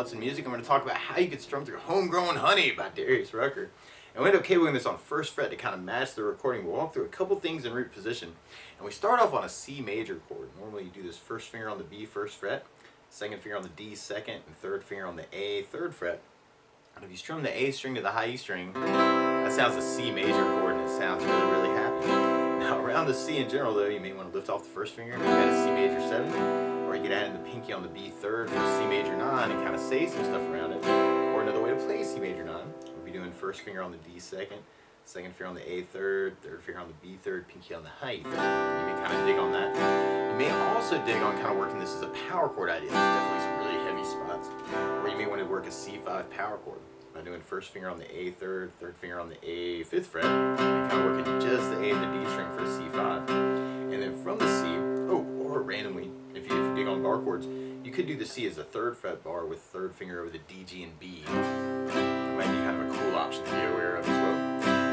Munson Music. I'm going to talk about how you can strum through Homegrown Honey by Darius Rucker. And we end up cabling this on first fret to kind of match the recording. We'll walk through a couple things in root position. And we start off on a C major chord. Normally you do this first finger on the B first fret, second finger on the D second, and third finger on the A third fret. And if you strum the A string to the high E string, that sounds a C major chord and it sounds really, really happy. Now around the C in general though, you may want to lift off the first finger and add a C major 7. Or you could add in the pinky on the B third for C major 9 and kind of say some stuff around it. Or another way to play C major 9 would be doing first finger on the D second, second finger on the A third, third finger on the B third, pinky on the high E third. You may kind of dig on that. You may also dig on kind of working this as a power chord idea. There's definitely some really heavy spots where you may want to work a C5 power chord by doing first finger on the A third, third finger on the A fifth fret, and kind of working just the A and the D string for a C5. And then from the C, or randomly, if you dig on bar chords, you could do the C as a third fret bar with third finger over the D, G, and B. That might be kind of a cool option to be aware of as well.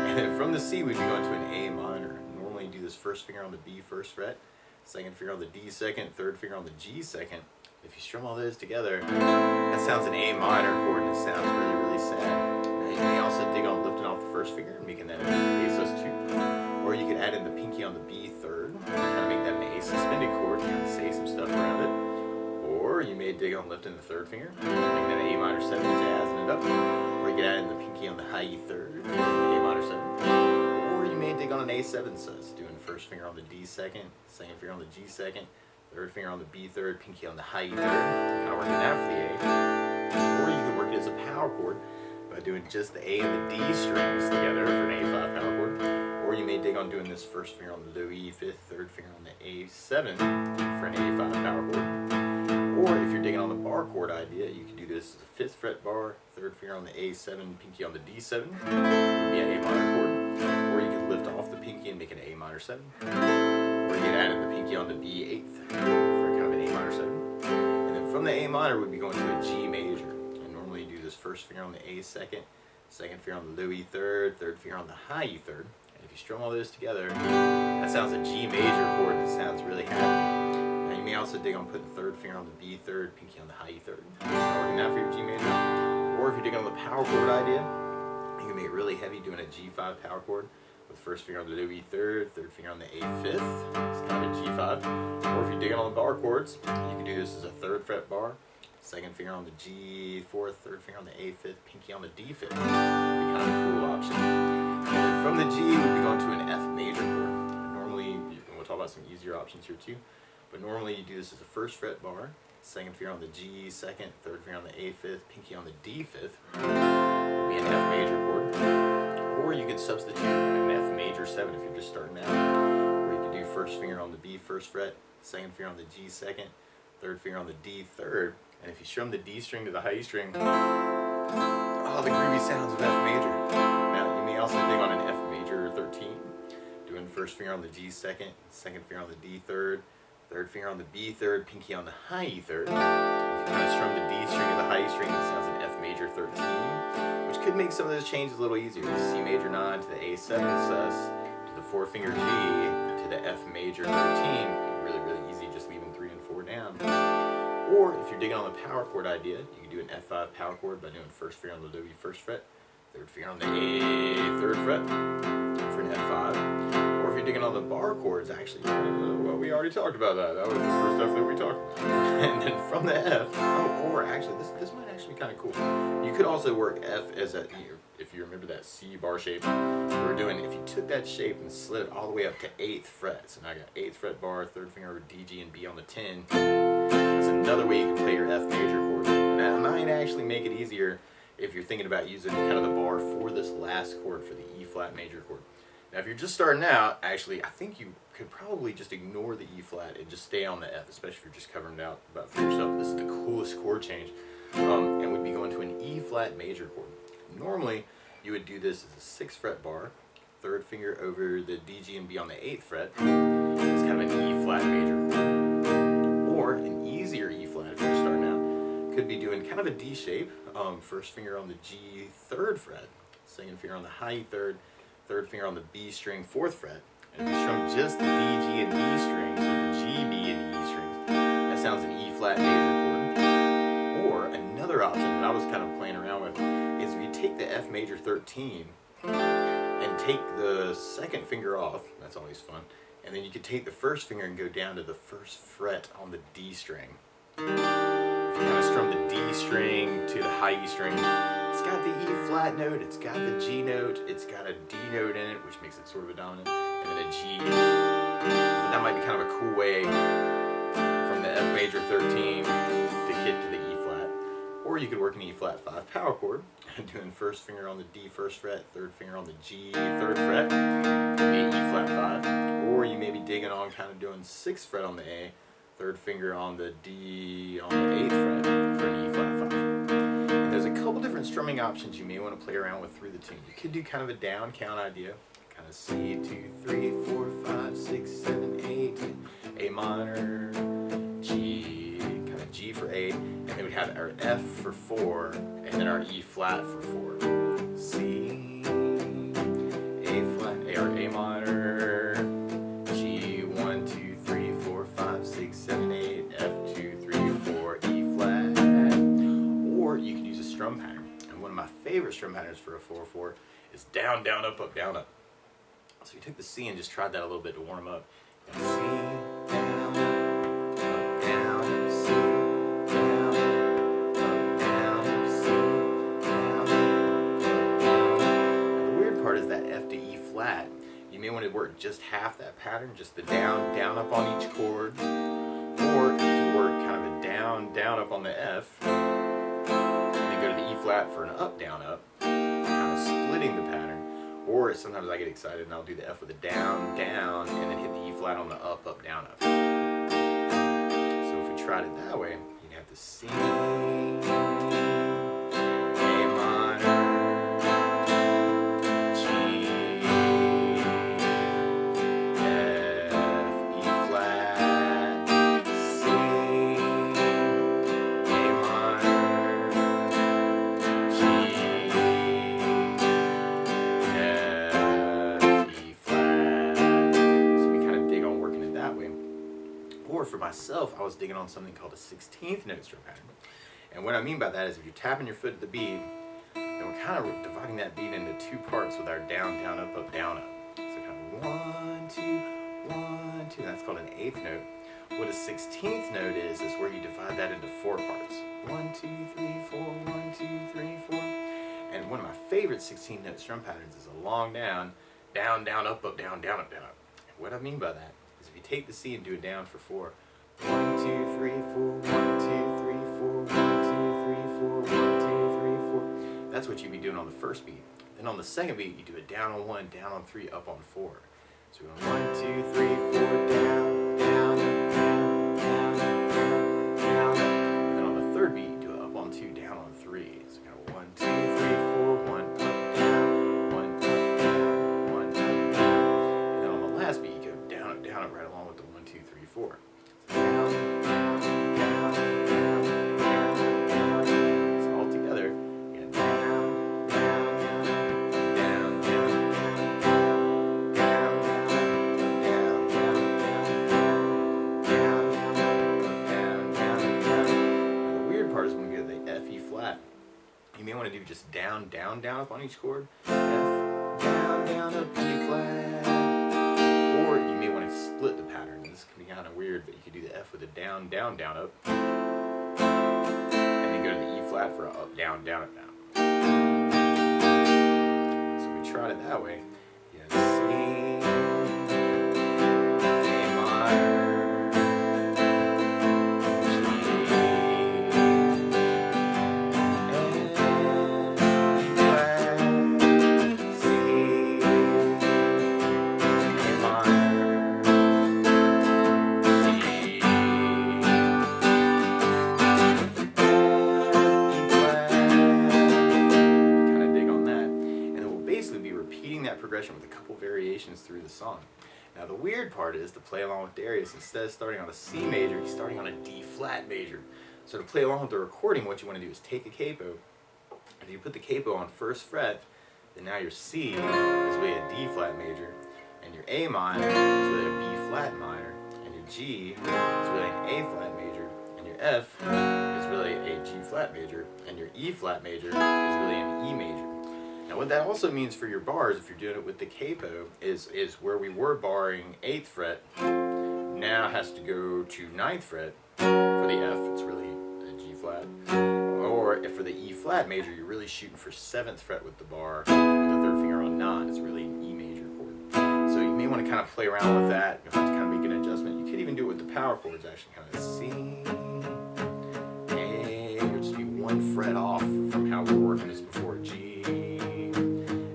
And then from the C, we'd be going to an A minor. Normally you do this first finger on the B first fret, second finger on the D second, third finger on the G second. If you strum all those together, that sounds an A minor chord and it sounds really, really sad. Now you may also dig on lifting off the first finger and making that an A sus2. Or you could add in the pinky on the B third, kind of make that an A suspended chord, kind of say some stuff around it. Or you may dig on lifting the third finger, making that an A minor 7, jazzing it up. Or you could add in the pinky on the high E third, A minor 7. Or you may dig on an A7 sus, doing first finger on the D second, second finger on the G second, third finger on the B third, pinky on the high E third, kind of working that for the A. Or you can work it as a power chord by doing just the A and the D strings together for an A5 power chord. Or you may dig on doing this first finger on the low E fifth, third finger on the A7 for an A5 power chord. Or if you're digging on the bar chord idea, you can do this as a fifth fret bar, third finger on the A7, pinky on the D7, would be an A minor chord. Or you can lift off the pinky and make an A minor 7. Or you can add in the pinky on the B8th for kind of an A minor 7. And then from the A minor, we'd be going to a G major. And normally you do this first finger on the A second, second finger on the low E third, third finger on the high E third. And if you strum all those together, that sounds a G major chord and it sounds really happy. Now you may also dig on putting third finger on the B third, pinky on the high E third. Working that for your G major. Or if you're digging on the power chord idea, you can make it really heavy doing a G5 power chord with first finger on the low E third, third finger on the A fifth. It's kind of a G5. Or if you're digging on the bar chords, you can do this as a third fret bar, second finger on the G fourth, third finger on the A fifth, pinky on the D fifth. It'd be kind of a cool option. And then from the G, we'd be going to an F major chord. Normally, we'll talk about some easier options here too, but normally you do this as a first fret bar, second finger on the G second, third finger on the A fifth, pinky on the D fifth. It'd be an F major chord. Or you could substitute an F major 7 if you're just starting out. Or you could do first finger on the B first fret, second finger on the G second, third finger on the D third. And if you strum the D string to the high E string, the groovy sounds of F major. Now you may also dig on an F major 13, doing first finger on the G second, second finger on the D third, third finger on the B third, pinky on the high E third. If you want to strum the D string to the high E string, it sounds an F major 13, which could make some of those changes a little easier. The C major 9 to the A7 sus, to the 4-finger G, to the F major 13. Really, really easy, just leaving 3 and 4 down. Or if you're digging on the power chord idea, you can do an F5 power chord by doing first finger on the low E first fret, third finger on the A third fret for an F5. Or if you're digging on the bar chords, actually, well, we already talked about that. That was the first F that we talked about. And then from the F, or actually, this might actually be kind of cool. You could also work F as a, if you remember that C bar shape we were doing, if you took that shape and slid it all the way up to 8th fret, so now I got 8th fret bar, third finger over D, G, and B on the 10, that's another way you can play your F major chord. And that might actually make it easier if you're thinking about using kind of the bar for this last chord for the E flat major chord. Now if you're just starting out, actually I think you could probably just ignore the E flat and just stay on the F, especially if you're just covering it out about for yourself. This is the coolest chord change. And we'd be going to an E flat major chord. Normally you would do this as a 6th fret bar, third finger over the D, G, and B on the 8th fret. It's kind of an E flat major chord. Or an easier E flat if you're just starting out. Could be doing kind of a D shape, first finger on the G 3rd fret, second finger on the high E third, third finger on the B string 4th fret. And if you strum just the D, G, and E strings, or the G, B, and E strings, that sounds an E flat major chord. Or another other option that I was kind of playing around with is if you take the F major 13 and take the second finger off, that's always fun, and then you could take the first finger and go down to the first fret on the D string. If you kind of strum the D string to the high E string, it's got the E flat note, it's got the G note, it's got a D note in it, which makes it sort of a dominant, and then a G. That might be kind of a cool way from the F major 13 to get to the E flat. Or you could work an E flat 5 power chord, doing first finger on the D first fret, third finger on the G third fret, be E flat 5. Or you may be digging on kind of doing 6th fret on the A, third finger on the D on the 8th fret for an E flat 5. And there's a couple different strumming options you may want to play around with through the tune. You could do kind of a down count idea, kind of C, 2, 3, 4, 5, 6, 7, 8, A minor, G, kind of G for 8, and then we'd have our F for 4, and then our E flat for 4. C, A flat, or A minor, G, 1, 2, 3, 4, 5, 6, 7, 8, F, 2, 3, 4, E flat. Or you can use a strum pattern. And one of my favorite strum patterns for a 4/4 is down, down, up, down, up. So we took the C and just tried that a little bit to warm up. C, down, up, down, C, down, up, down, C, down, up, down. Now the weird part is that F to E flat. You may want to work just half that pattern, just the down, down, up on each chord. Or you can work kind of a down, down, up on the F, and then go to the E flat for an up, down, up, kind of splitting the pattern. Or sometimes I get excited and I'll do the F with a down, down, and then hit the E flat on the up, up, down, up. So if we tried it that way, you'd have to C, A minor, G, F, E flat, C, A minor, G, Or for myself, I was digging on something called a 16th note strum pattern. And what I mean by that is if you're tapping your foot at the beat, then we're kind of dividing that beat into two parts with our down, down, up, down, up. So kind of 1, 2, 1, 2. That's called an 8th note. What a 16th note is where you divide that into 4 parts. 1, 2, 3, 4, 1, 2, 3, 4. And one of my favorite 16th note strum patterns is a long down, down, down, up, down, down, up, down, up. And what I mean by that is if you take the C and do it down for 4, 1, 2, 3, 4, 1, 2, 3, 4, 1, 2, 3, 4, 1, 2, 3, 4. That's what you'd be doing on the first beat. Then on the second beat, you do it down on 1, down on 3, up on 4. So we're going 1, 2, 3, 4, down, down, down, down, down, down. And then on the third beat, you do it up on 2, down on 3. So kind of 1, 2, 3, 4, 1, up, down, 1, up, down, 1, up, down. And then on the last beat, you go down, up, right along with the 1, 2, 3, 4. So down, down, down, down, down, down. So all together, you get down, down, down, down, down, down, down, down, down, down, down, down. The weird part is when we get the F, E flat, you may want to do just down, down, down, up on each chord. F, down, down, up, E flat. Or you may want to split the pattern. This can be kind of weird, but you could do the F with a down, down, down, up. And then go to the E flat for a up, down, down, up, down. So we tried it that way. You have C, A minor, G, F, E flat, C, A minor, G, F, E flat. Kind of dig on that. And then we'll basically be repeating that progression with a couple variations through the song. Now the weird part is to play along with Darius, instead of starting on a C major, he's starting on a D flat major. So to play along with the recording, what you want to do is take a capo, and you put the capo on first fret, then now your C is really a D flat major, and your A minor is really a B flat minor, and your G is really an A flat major, and your F is really a G flat major, and your E flat major is really an E major. Now what that also means for your bars, if you're doing it with the capo, is where we were barring 8th fret, now has to go to 9th fret. For the F, it's really a G flat. Or if for the E flat major, you're really shooting for 7th fret with the bar, with the 3rd finger on 9, it's really an E major chord. So you may want to kind of play around with that. You'll have to kind of make an adjustment. You could even do it with the power chords, actually, kind of C, A, or just be 1 fret off from how we were working this before. G,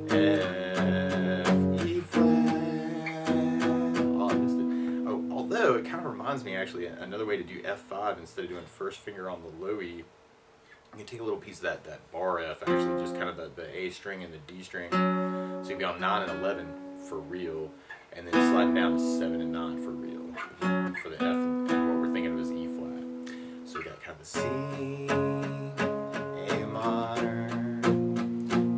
F, E flat. Oh, I missed it. Oh, although it kind of reminds me, actually, another way to do F5 instead of doing 1st finger on the low E. You can take a little piece of that bar F, actually, just kind of the A string and the D string. So you'd be on 9 and 11 for real, and then sliding down to 7 and 9 for real for the F, and what we're thinking of is E flat. So you got kind of the C, A minor,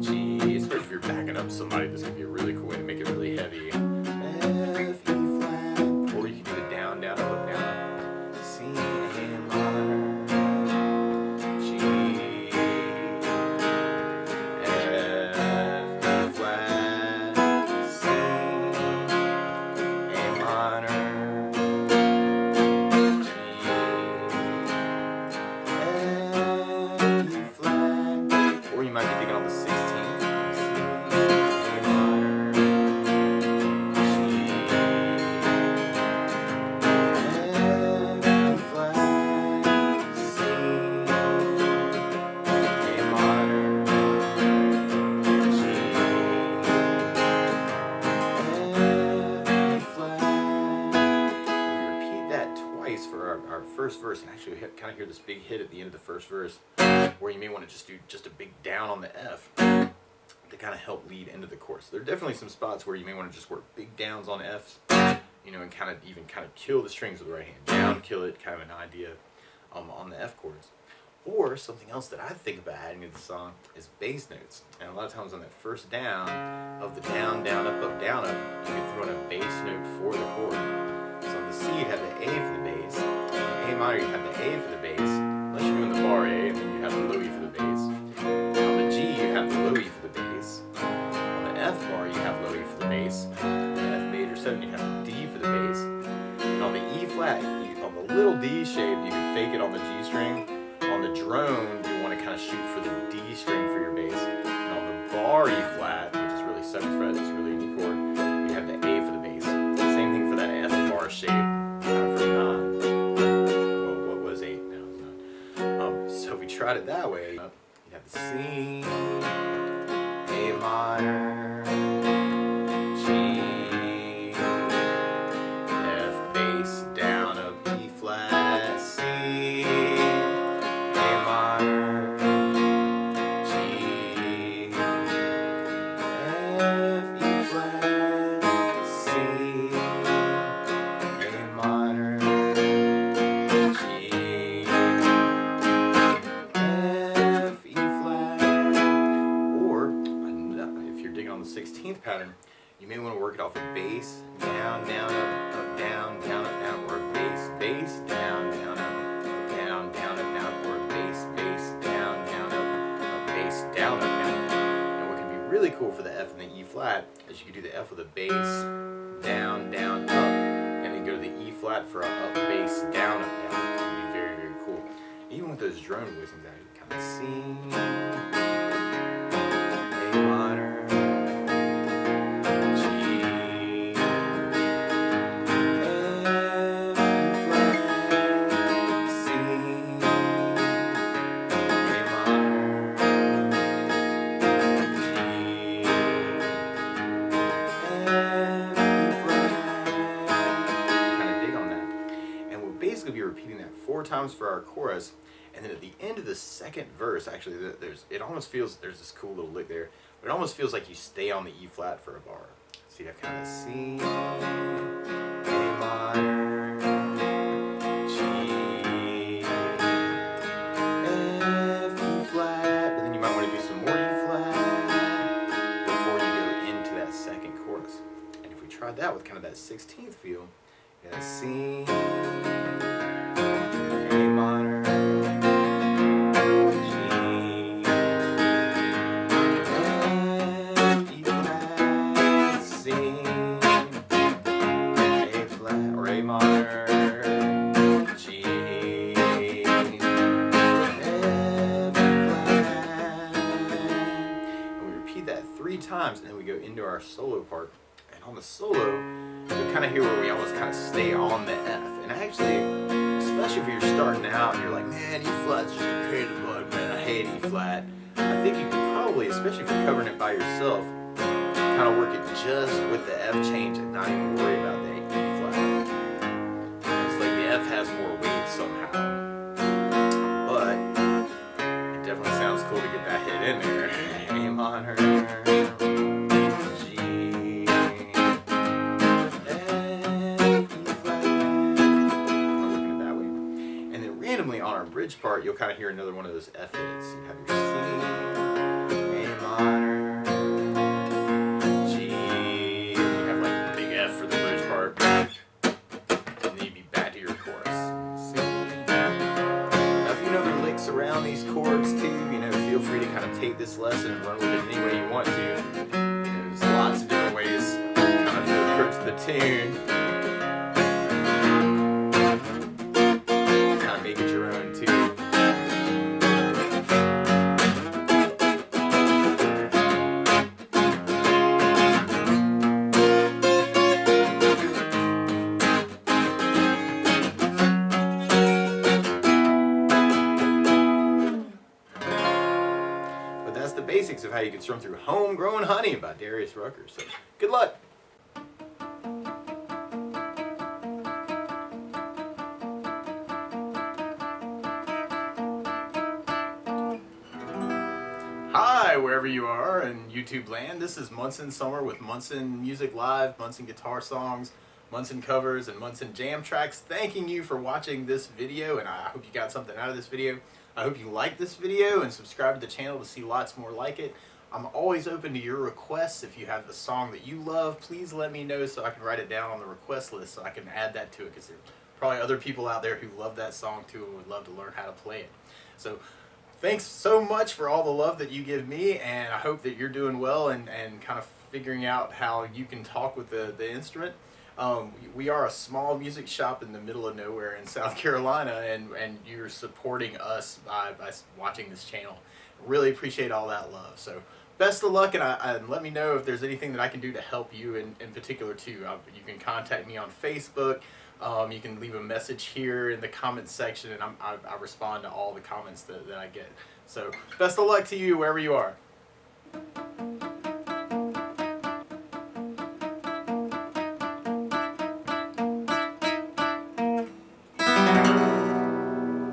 G, especially if you're backing up somebody, this could be a really cool way to make it really heavy. F, E flat, or you can do the down, down, up, down, up. C, A minor. Our first verse, and actually kind of hear this big hit at the end of the first verse, where you may want to just do just a big down on the F to kind of help lead into the chorus. There are definitely some spots where you may want to just work big downs on Fs, you know, and kind of kill the strings with the right hand. Down, kill it, kind of an idea on the F chords. Or something else that I think about adding to the song is bass notes. And a lot of times on that first down of the down, down, up, down, up, you can throw in a bass note for the chord. So on the C, you'd have the A for the bass. On the A minor, you'd have the A for the bass. Unless you're doing the bar A, and then you have the low E for the bass. On the G, you have the low E for the bass. On the F bar, you have low E for the bass. On the F major 7, you have the D for the bass. And on the E flat, on the little D shape, you can fake it on the G string. On the drone, you want to kind of shoot for the D string for your bass. And on the bar E flat, which is really 7th fret, it's really an E chord, you have the A for the bass. Same thing for that F bar shape, kind of for 9. Well, what was 8? Now it's 9. So if we tried it that way, you'd have the C, A minor, G, F bass, down, up, E flat, C, A minor, G, F, E flat, C, A minor, G, F, E flat. Or if you're digging on the 16th pattern, you may want to work it off a bass, down, down, up, down, down, up, down, or a bass, bass, down, down, up, down, down, up, down, or a bass, bass, down, down, up, bass, down, up, down. And what can be really cool for the F and the E flat is you can do the F with a bass, down, down, up, and then go to the E flat for a up, bass, down, up, down. It can be very, very cool. Even with those drone voicings, actually kind of C, A minor, G, F, E flat, C, A minor, G, F, E flat. Kind of dig on that. And we'll basically be repeating that 4 times for our chorus. And then at the end of the second verse, actually, it almost feels, there's this cool little lick there, but it almost feels like you stay on the E flat for a bar. So you have kind of a C, A minor, G, F, E flat, but then you might want to do some more E flat before you go into that second chorus. And if we tried that with kind of that 16th feel, you got a C, A minor, 3 times, and then we go into our solo part. And on the solo, you'll kind of hear where we almost kind of stay on the F. And actually, especially if you're starting out and you're like, man, E flat's just a pain in the butt, man, I hate E flat. I think you can probably, especially if you're covering it by yourself, kind of work it just with the F change and not even worry about the E flat. It's like the F has more weight somehow. But it definitely sounds cool to get that hit in there. A minor, G, F, E flat. I'm looking at that way. And then randomly on our bridge part, you'll kind of hear another one of those F hits. You have your C, A minor, G, and you have like the big F for the bridge part. And then you'd be back to your chorus. C. Now if you know the licks around these chords too, feel free to kind of take this lesson and run with it any way you want to. There's lots of different ways kind of to approach the tune. Kind of make it your own too. That's the basics of how you can strum through Homegrown Honey by Darius Rucker. So, good luck. Hi, wherever you are in YouTube land. This is Munson Summer with Munson Music Live, Munson Guitar Songs, Munson Covers, and Munson Jam Tracks. Thanking you for watching this video, and I hope you got something out of this video. I hope you like this video and subscribe to the channel to see lots more like it. I'm always open to your requests. If you have a song that you love, please let me know so I can write it down on the request list so I can add that to it, because there are probably other people out there who love that song too and would love to learn how to play it. So thanks so much for all the love that you give me, and I hope that you're doing well and kind of figuring out how you can talk with the instrument. We are a small music shop in the middle of nowhere in South Carolina, and you're supporting us by watching this channel. Really appreciate all that love. So best of luck, and let me know if there's anything that I can do to help you in particular too. You can contact me on Facebook. You can leave a message here in the comments section, and I respond to all the comments that I get. So best of luck to you wherever you are.